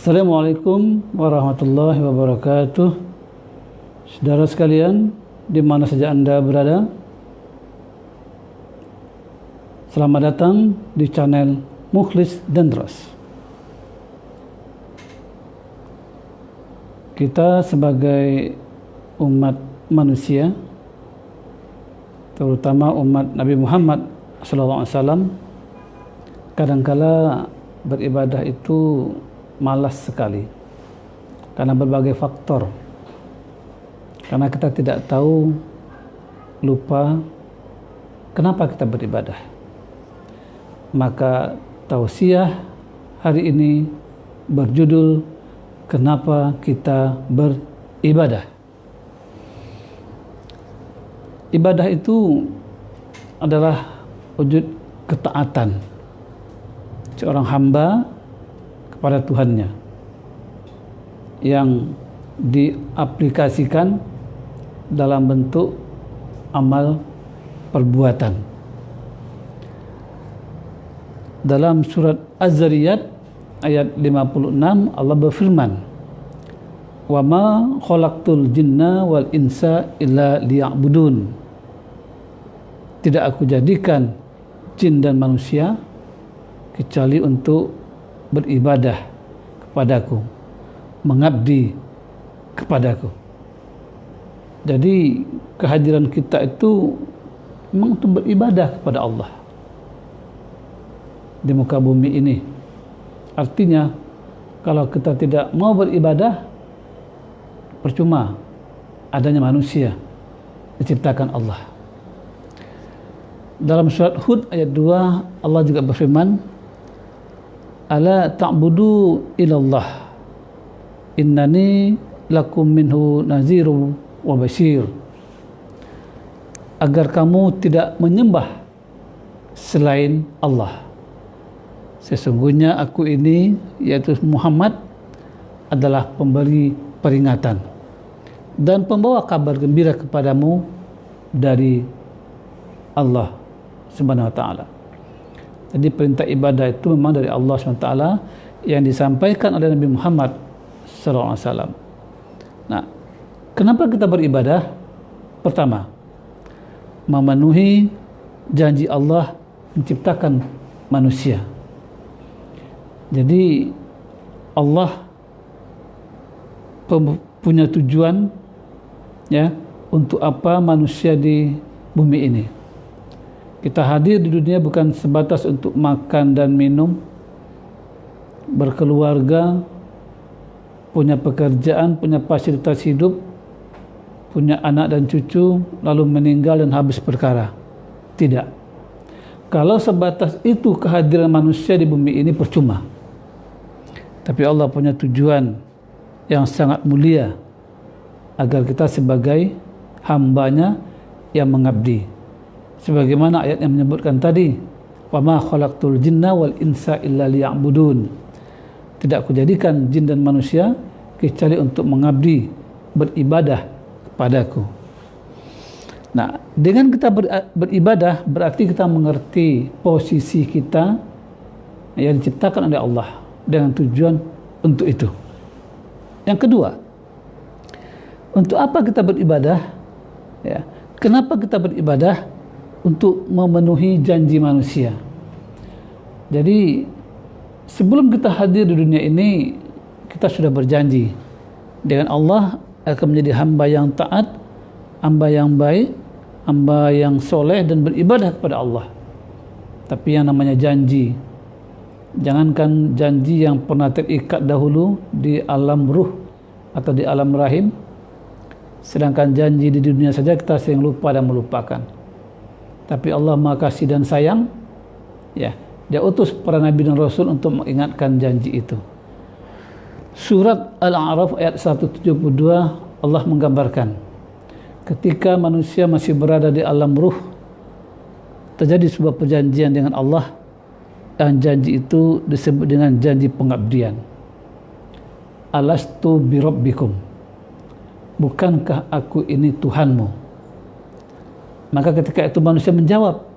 Assalamualaikum warahmatullahi wabarakatuh. Saudara sekalian, di mana saja Anda berada, selamat datang di channel Mukhlis Dendros. Kita sebagai umat manusia, terutama umat Nabi Muhammad SAW, kadangkala beribadah itu malas sekali karena berbagai faktor, karena kita tidak tahu, lupa kenapa kita beribadah. Maka tausiah hari ini berjudul kenapa kita beribadah. Ibadah itu adalah wujud ketaatan seorang hamba kepada Tuhannya yang diaplikasikan dalam bentuk amal perbuatan. Dalam surat Az-Zariyat ayat 56 Allah berfirman, "Wa ma khalaqtul jinna wal insa illa liya'budun." Tidak aku jadikan jin dan manusia kecuali untuk beribadah kepadaku, mengabdi kepadaku. Jadi kehadiran kita itu memang untuk beribadah kepada Allah di muka bumi ini. Artinya kalau kita tidak mau beribadah, percuma adanya manusia diciptakan Allah. Dalam surat Hud ayat 2 Allah juga berfirman, "Ala ta'budu ilallah innani lakum minhu naziru wa basyir." Agar kamu tidak menyembah selain Allah. Sesungguhnya aku ini, yaitu Muhammad, adalah pemberi peringatan dan pembawa kabar gembira kepadamu dari Allah Subhanahu wa ta'ala. Jadi perintah ibadah itu memang dari Allah SWT yang disampaikan oleh Nabi Muhammad SAW. Nah, kenapa kita beribadah? Pertama, memenuhi janji Allah menciptakan manusia. Jadi Allah punya tujuan, ya, untuk apa manusia di bumi ini. Kita hadir di dunia bukan sebatas untuk makan dan minum, berkeluarga, punya pekerjaan, punya fasilitas hidup, punya anak dan cucu, lalu meninggal dan habis perkara. Tidak. Kalau sebatas itu kehadiran manusia di bumi ini percuma. Tapi Allah punya tujuan yang sangat mulia agar kita sebagai hambanya yang mengabdi. Sebagaimana ayat yang menyebutkan tadi, "Wa ma khalaqtul jinna wal insa illa liya'budun." Tidak aku jadikan jin dan manusia kecuali untuk mengabdi, beribadah kepadaku. Nah, dengan kita beribadah berarti kita mengerti posisi kita yang diciptakan oleh Allah dengan tujuan untuk itu. Yang kedua, untuk apa kita beribadah? Ya, kenapa kita beribadah? Untuk memenuhi janji manusia. Jadi sebelum kita hadir di dunia ini, kita sudah berjanji dengan Allah akan menjadi hamba yang taat, hamba yang baik, hamba yang soleh dan beribadah kepada Allah. Tapi yang namanya janji, jangankan janji yang pernah terikat dahulu di alam ruh atau di alam rahim, sedangkan janji di dunia saja kita sering lupa dan melupakan. Tapi Allah Maha Kasih dan Sayang, ya, Dia utus para nabi dan rasul untuk mengingatkan janji itu. Surat Al-A'raf ayat 172 Allah menggambarkan ketika manusia masih berada di alam ruh, terjadi sebuah perjanjian dengan Allah, dan janji itu disebut dengan janji pengabdian. Alastu birabbikum, bukankah aku ini Tuhanmu? Maka ketika itu manusia menjawab,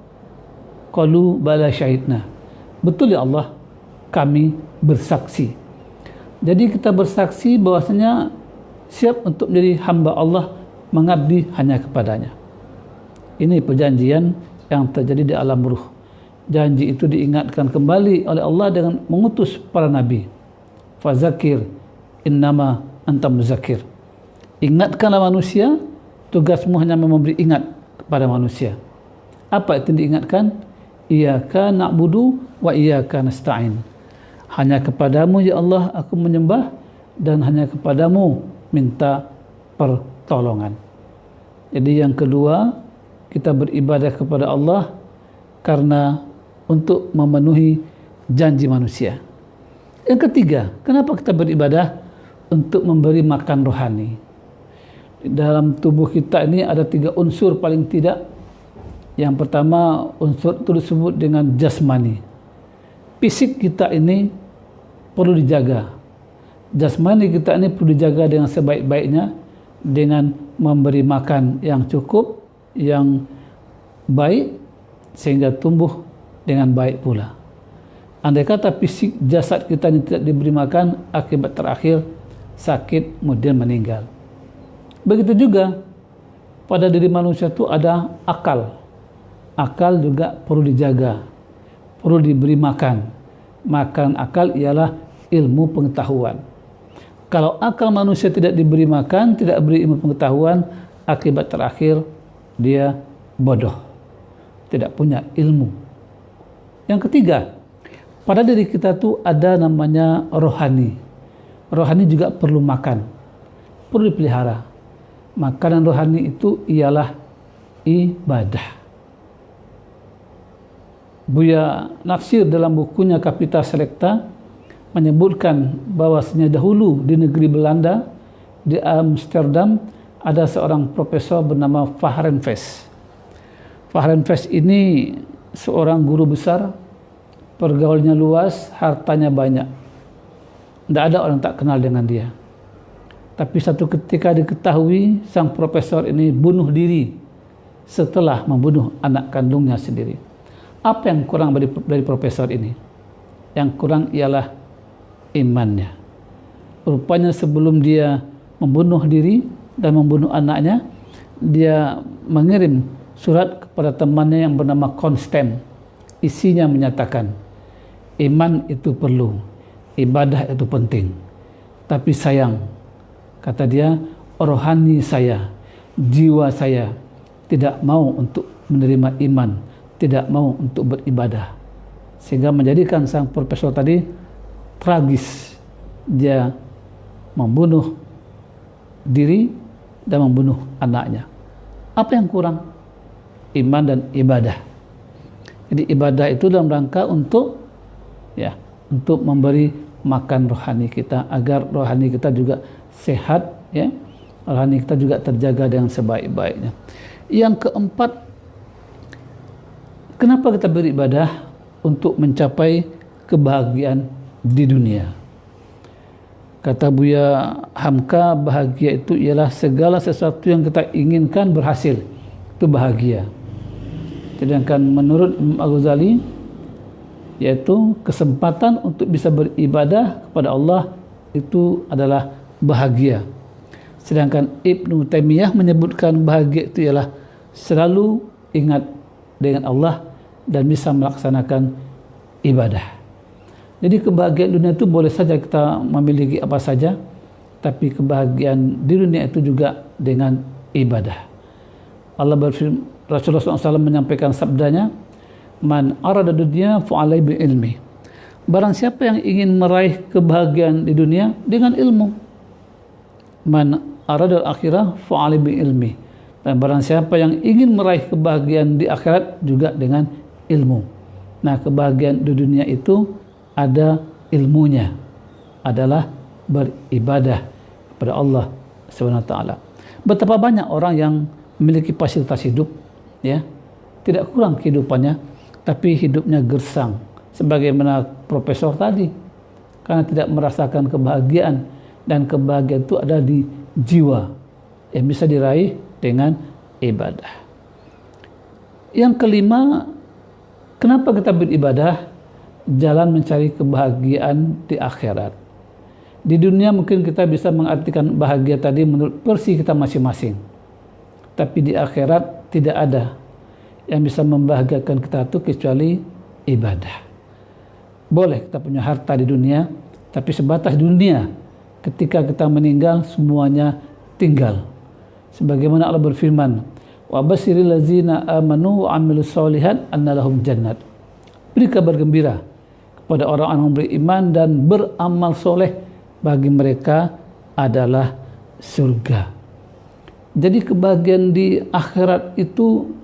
qalu bala syahidna, betul ya Allah, kami bersaksi. Jadi kita bersaksi bahwasanya siap untuk menjadi hamba Allah, mengabdi hanya kepadanya. Ini perjanjian yang terjadi di alam ruh. Janji itu diingatkan kembali oleh Allah dengan mengutus para nabi. Fazakir innama anta muzakir. Ingatkanlah manusia, tugasmu hanya memberi ingat kepada manusia. Apa itu diingatkan? Iyyaka na'budu wa iyyaka nasta'in. Hanya kepadamu ya Allah aku menyembah, dan hanya kepadamu minta pertolongan. Jadi yang kedua, kita beribadah kepada Allah karena untuk memenuhi janji manusia. Yang ketiga, kenapa kita beribadah? Untuk memberi makan rohani. Di dalam tubuh kita ini ada 3 unsur paling tidak. Yang pertama, unsur itu disebut dengan jasmani. Fisik kita ini perlu dijaga. Jasmani kita ini perlu dijaga dengan sebaik-baiknya, dengan memberi makan yang cukup, yang baik, sehingga tumbuh dengan baik pula. Andai kata fisik jasad kita ini tidak diberi makan, akibat terakhir sakit, kemudian meninggal. Begitu juga pada diri manusia itu ada akal. Akal juga perlu dijaga, perlu diberi makan. Makan akal ialah ilmu pengetahuan. Kalau akal manusia tidak diberi makan, tidak beri ilmu pengetahuan, akibat terakhir dia bodoh, tidak punya ilmu. Yang ketiga, pada diri kita tuh ada namanya rohani. Rohani juga perlu makan, perlu dipelihara. Makanan rohani itu ialah ibadah. Buya Natsir dalam bukunya Kapita Selecta menyebutkan bahwasanya dahulu di negeri Belanda, di Amsterdam, ada seorang profesor bernama Fahrenfest. Fahrenfest ini seorang guru besar, pergaulannya luas, hartanya banyak. Tidak ada orang tak kenal dengan dia. Tapi satu ketika diketahui sang profesor ini bunuh diri setelah membunuh anak kandungnya sendiri. Apa yang kurang dari profesor ini? Yang kurang ialah imannya. Rupanya sebelum dia membunuh diri dan membunuh anaknya, dia mengirim surat kepada temannya yang bernama Constant. Isinya menyatakan, iman itu perlu, ibadah itu penting. Tapi sayang, kata dia, rohani saya, jiwa saya tidak mau untuk menerima iman, tidak mau untuk beribadah. Sehingga menjadikan sang profesor tadi tragis. Dia membunuh diri dan membunuh anaknya. Apa yang kurang? Iman dan ibadah. Jadi ibadah itu dalam rangka untuk untuk memberi makan rohani kita, agar rohani kita juga sehat, rohani kita juga terjaga dengan sebaik-baiknya. Yang keempat, kenapa kita beribadah? Untuk mencapai kebahagiaan di dunia. Kata Buya Hamka, bahagia itu ialah segala sesuatu yang kita inginkan berhasil. Itu bahagia. Sedangkan menurut Imam Al-Ghazali, yaitu kesempatan untuk bisa beribadah kepada Allah itu adalah bahagia. Sedangkan Ibnu Taimiyah menyebutkan bahagia itu ialah selalu ingat dengan Allah dan bisa melaksanakan ibadah. Jadi kebahagiaan dunia itu boleh saja kita memiliki apa saja, tapi kebahagiaan di dunia itu juga dengan ibadah. Allah berfirman, Rasulullah SAW menyampaikan sabdanya, man arada dunya fa'alai bi ilmi. Barang siapa yang ingin meraih kebahagiaan di dunia dengan ilmu. Man arada akhirah fa'alai bi ilmi. Dan barang siapa yang ingin meraih kebahagiaan di akhirat juga dengan ilmu. Nah, kebahagiaan di dunia itu ada ilmunya, adalah beribadah kepada Allah SWT. Betapa banyak orang yang memiliki fasilitas hidup, tidak kurang kehidupannya, tapi hidupnya gersang, sebagaimana profesor tadi, karena tidak merasakan kebahagiaan, dan kebahagiaan itu ada di jiwa yang bisa diraih dengan ibadah. Yang kelima, kenapa kita beribadah? Jalan mencari kebahagiaan di akhirat. Di dunia mungkin kita bisa mengartikan bahagia tadi menurut versi kita masing-masing. Tapi di akhirat tidak ada yang bisa membahagiakan kita itu kecuali ibadah. Boleh kita punya harta di dunia, tapi sebatas dunia. Ketika kita meninggal, semuanya tinggal. Sebagaimana Allah berfirman, wa basyiril ladzina amanu wa amilus solihat anna lahum jannat. Beri kabar gembira kepada orang-orang yang beriman dan beramal soleh, bagi mereka adalah surga. Jadi kebahagiaan di akhirat itu